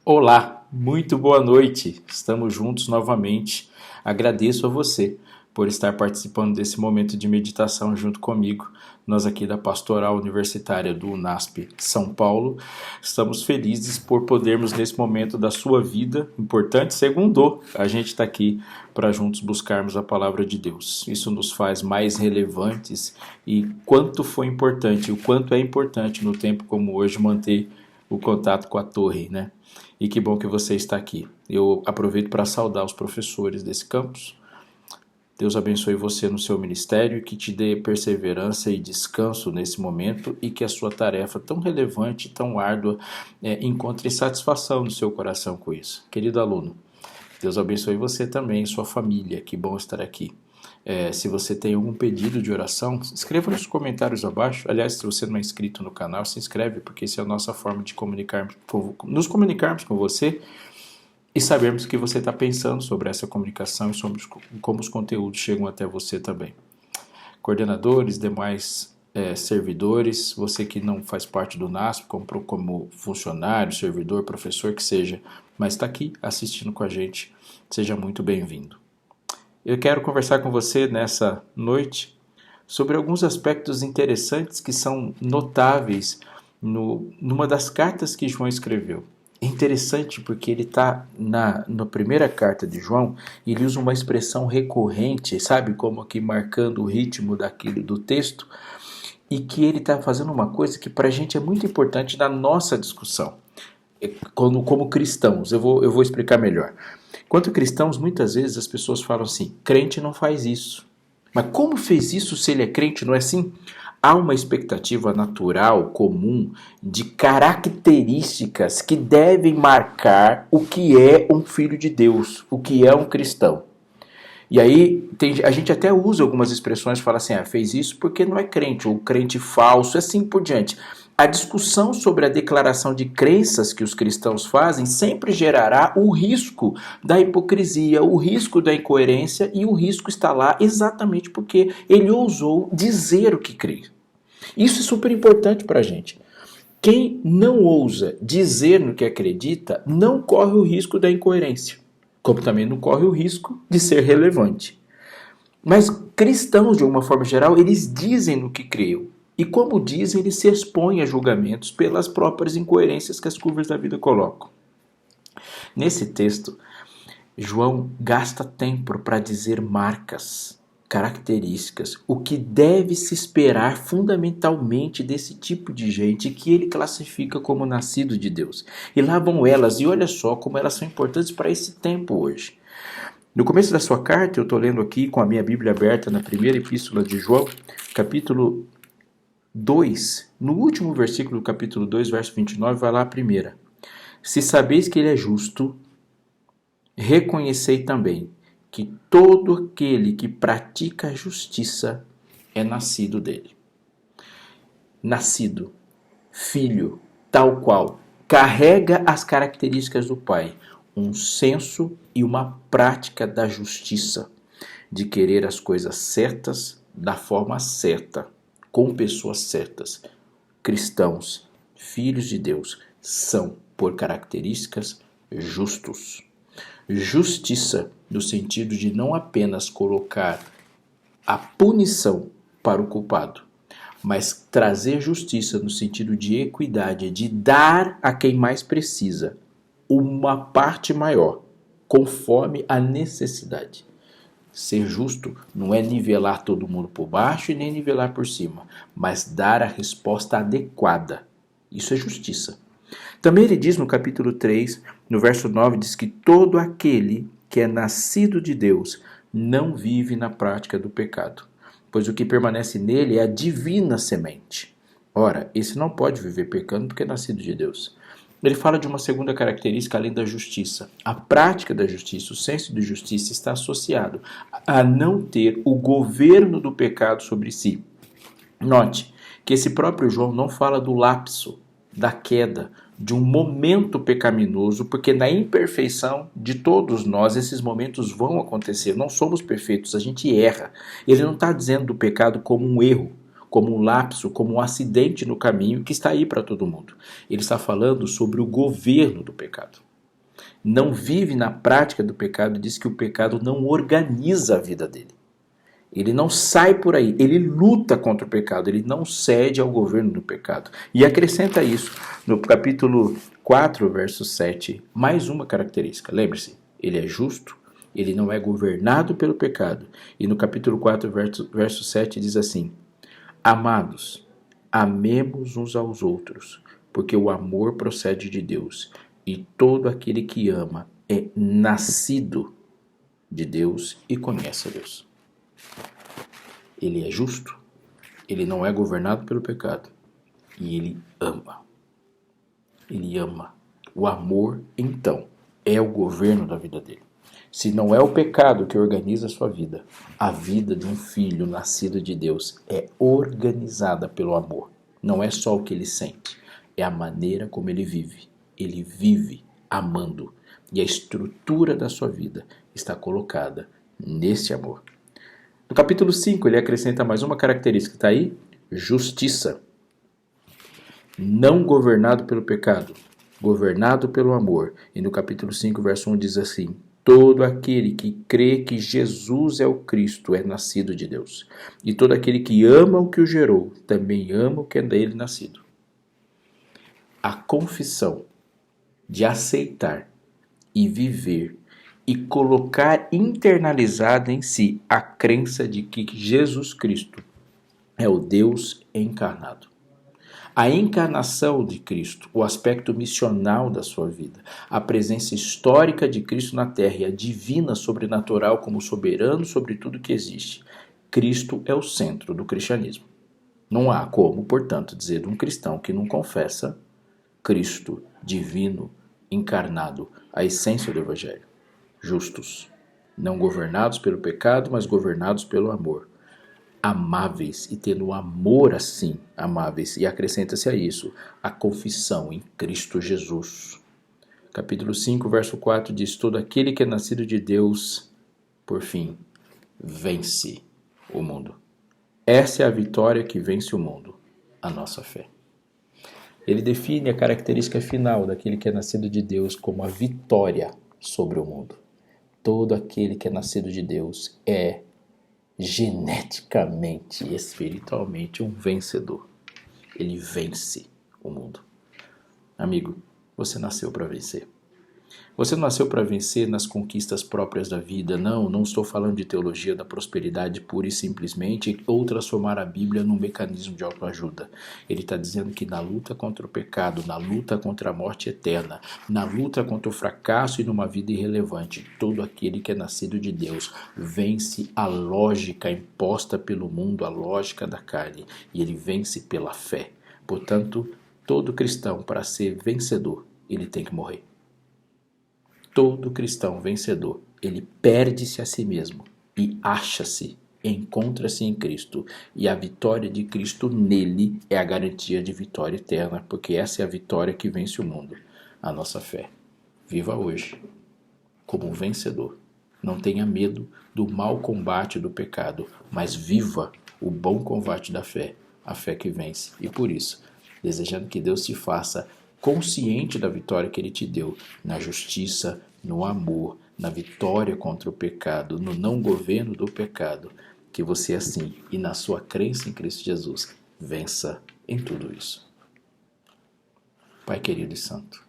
Olá, muito boa noite. Estamos juntos novamente. Agradeço a você por estar participando desse momento de meditação junto comigo. Nós aqui da Pastoral Universitária do UNASP São Paulo estamos felizes por podermos nesse momento da sua vida importante, segundo a gente está aqui para juntos buscarmos a palavra de Deus. Isso nos faz mais relevantes e quanto foi importante, o quanto é importante no tempo como hoje manter o contato com a torre, né? E que bom que você está aqui. Eu aproveito para saudar os professores desse campus. Deus abençoe você no seu ministério, que te dê perseverança e descanso nesse momento e que a sua tarefa tão relevante, tão árdua, encontre satisfação no seu coração com isso. Querido aluno, Deus abençoe você também e sua família. Que bom estar aqui. Se você tem algum pedido de oração, escreva nos comentários abaixo. Aliás, se você não é inscrito no canal, se inscreve, porque essa é a nossa forma de nos comunicarmos com você e sabermos o que você está pensando sobre essa comunicação e sobre como os conteúdos chegam até você também. Coordenadores, demais servidores, você que não faz parte do NASP, como funcionário, servidor, professor, que seja, mas está aqui assistindo com a gente, seja muito bem-vindo. Eu quero conversar com você nessa noite sobre alguns aspectos interessantes que são notáveis numa das cartas que João escreveu. É interessante porque ele está na primeira carta de João e ele usa uma expressão recorrente, sabe, como aqui marcando o ritmo do texto, e que ele está fazendo uma coisa que para a gente é muito importante na nossa discussão, como cristãos. Eu vou explicar melhor. Quanto cristãos, muitas vezes as pessoas falam assim, crente não faz isso. Mas como fez isso se ele é crente, não é assim? Há uma expectativa natural, comum, de características que devem marcar o que é um filho de Deus, o que é um cristão. E aí a gente até usa algumas expressões, fala assim, fez isso porque não é crente, ou crente falso, assim por diante. A discussão sobre a declaração de crenças que os cristãos fazem sempre gerará o risco da hipocrisia, o risco da incoerência, e o risco está lá exatamente porque ele ousou dizer o que crê. Isso é super importante para a gente. Quem não ousa dizer no que acredita não corre o risco da incoerência, como também não corre o risco de ser relevante. Mas cristãos, de uma forma geral, eles dizem no que creem. E como dizem, eles se expõem a julgamentos pelas próprias incoerências que as curvas da vida colocam. Nesse texto, João gasta tempo para dizer marcas, características, o que deve se esperar fundamentalmente desse tipo de gente que ele classifica como nascido de Deus. E lá vão elas, e olha só como elas são importantes para esse tempo hoje. No começo da sua carta, eu estou lendo aqui com a minha Bíblia aberta na primeira epístola de João, capítulo 2, no último versículo do capítulo 2, verso 29, vai lá a primeira. Se sabeis que ele é justo, reconhecei também que todo aquele que pratica a justiça é nascido dele. Nascido, filho, tal qual, carrega as características do Pai, um senso e uma prática da justiça, de querer as coisas certas, da forma certa, com pessoas certas. Cristãos, filhos de Deus, são, por características, justos. Justiça, no sentido de não apenas colocar a punição para o culpado, mas trazer justiça no sentido de equidade, de dar a quem mais precisa uma parte maior, conforme a necessidade. Ser justo não é nivelar todo mundo por baixo e nem nivelar por cima, mas dar a resposta adequada. Isso é justiça. Também ele diz no capítulo 3, no verso 9, diz que todo aquele que é nascido de Deus não vive na prática do pecado, pois o que permanece nele é a divina semente. Ora, esse não pode viver pecando porque é nascido de Deus. Ele fala de uma segunda característica além da justiça. A prática da justiça, o senso de justiça está associado a não ter o governo do pecado sobre si. Note que esse próprio João não fala do lapso, da queda, de um momento pecaminoso, porque na imperfeição de todos nós esses momentos vão acontecer. Não somos perfeitos, a gente erra. Ele não está dizendo do pecado como um erro, como um lapso, como um acidente no caminho que está aí para todo mundo. Ele está falando sobre o governo do pecado. não vive na prática do pecado, diz que o pecado não organiza a vida dele. Ele não sai por aí, ele luta contra o pecado, ele não cede ao governo do pecado. E acrescenta isso no capítulo 4, verso 7, mais uma característica. Lembre-se, ele é justo, ele não é governado pelo pecado. E no capítulo 4, verso 7 diz assim: Amados, amemos uns aos outros, porque o amor procede de Deus, e todo aquele que ama é nascido de Deus e conhece a Deus. Ele é justo, ele não é governado pelo pecado, e ele ama. Ele ama. O amor, então, é o governo da vida dele. Se não é o pecado que organiza a vida de um filho nascido de Deus é organizada pelo amor. Não é só o que ele sente, é a maneira como ele vive. Ele vive amando. E a estrutura da sua vida está colocada nesse amor. No capítulo 5, ele acrescenta mais uma característica, está aí? Justiça. Não governado pelo pecado, governado pelo amor. E no capítulo 5, verso 1 diz assim: todo aquele que crê que Jesus é o Cristo é nascido de Deus. E todo aquele que ama o que o gerou, também ama o que é dele nascido. A confissão de aceitar e viver e colocar internalizada em si a crença de que Jesus Cristo é o Deus encarnado. A encarnação de Cristo, o aspecto missional da sua vida, a presença histórica de Cristo na Terra e a divina sobrenatural como soberano sobre tudo que existe. Cristo é o centro do cristianismo. Não há como, portanto, dizer de um cristão que não confessa Cristo divino, encarnado, a essência do Evangelho. Justos, não governados pelo pecado, mas governados pelo amor. Amáveis e tendo amor assim, amáveis. E acrescenta-se a isso a confissão em Cristo Jesus. Capítulo 5, verso 4 diz: todo aquele que é nascido de Deus, por fim, vence o mundo. Essa é a vitória que vence o mundo, a nossa fé. Ele define a característica final daquele que é nascido de Deus como a vitória sobre o mundo. Todo aquele que é nascido de Deus é geneticamente e espiritualmente um vencedor. Ele vence o mundo. Amigo, você nasceu para vencer. Você não nasceu para vencer nas conquistas próprias da vida. Não estou falando de teologia da prosperidade pura e simplesmente ou transformar a Bíblia num mecanismo de autoajuda. Ele está dizendo que na luta contra o pecado, na luta contra a morte eterna, na luta contra o fracasso e numa vida irrelevante, todo aquele que é nascido de Deus vence a lógica imposta pelo mundo, a lógica da carne, e ele vence pela fé. Portanto, todo cristão, para ser vencedor, ele tem que morrer. Todo cristão vencedor, ele perde-se a si mesmo e acha-se, encontra-se em Cristo. E a vitória de Cristo nele é a garantia de vitória eterna, porque essa é a vitória que vence o mundo, a nossa fé. Viva hoje como um vencedor. Não tenha medo do mau combate do pecado, mas viva o bom combate da fé, a fé que vence. E por isso, desejando que Deus te faça consciente da vitória que Ele te deu, na justiça, no amor, na vitória contra o pecado, no não governo do pecado, que você assim, e na sua crença em Cristo Jesus, vença em tudo isso. Pai querido e santo,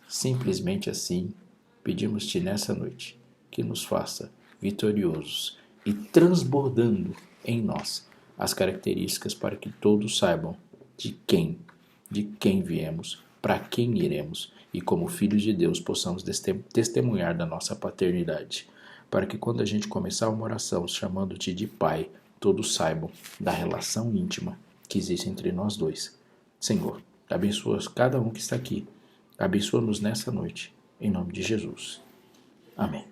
simplesmente assim, pedimos-te nessa noite, que nos faça vitoriosos e transbordando em nós as características para que todos saibam de quem viemos, para quem iremos, e como filhos de Deus possamos testemunhar da nossa paternidade, para que quando a gente começar uma oração chamando-te de Pai, todos saibam da relação íntima que existe entre nós dois. Senhor, abençoa cada um que está aqui, abençoa-nos nessa noite, em nome de Jesus. Amém.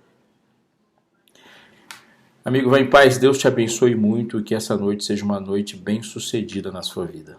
Amigo, vá em paz, Deus te abençoe muito e que essa noite seja uma noite bem sucedida na sua vida.